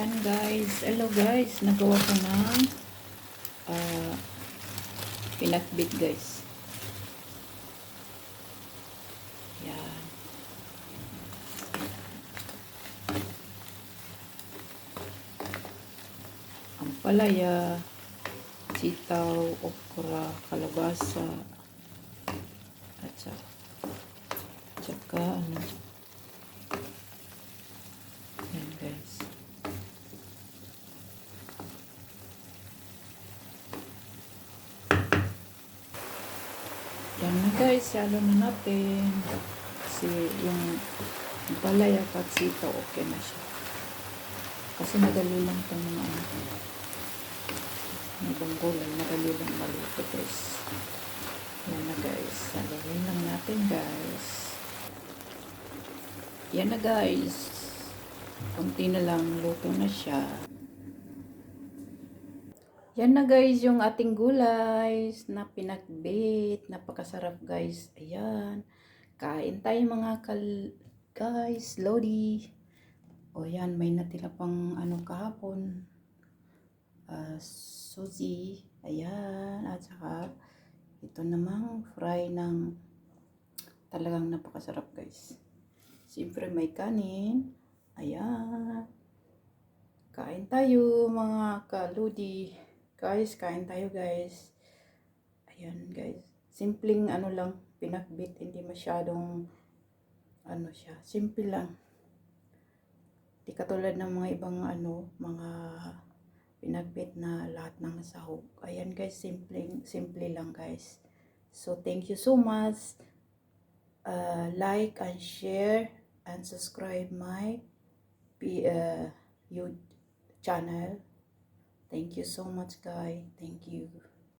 Yan guys. Hello guys. Nagawa ko ng uh, pinakbit guys. Yan. Ang palaya, sitaw, okra, kalabasa, at saka ano. Yan guys. Yan na guys, halo na natin. Kasi yung palaya at sitaw, okay na siya. Kasi madali lang itong mga gulay, madali lang maluto guys. Yan na guys, haluin lang natin guys. Yan na guys. Kunti na lang, luto na siya. Yan na guys, yung ating gulay na pinakbit. Napakasarap guys. Ayan. Kain tayo mga guys. Lodi. O yan, may natira pang ano kahapon. Sushi. Ayan. At saka, ito namang fry ng talagang napakasarap guys. Siyempre may kanin. Ayan. Kain tayo mga kaludi. Guys, kain tayo guys. Ayan guys. Simpleng ano lang, pinakbit. Hindi masyadong ano siya. Simple lang. Di katulad ng mga ibang ano, mga pinakbit na lahat ng sahog. Ayan guys, simple lang guys. So, thank you so much. Like and share and subscribe my YouTube channel. Thank you so much guys. Thank you.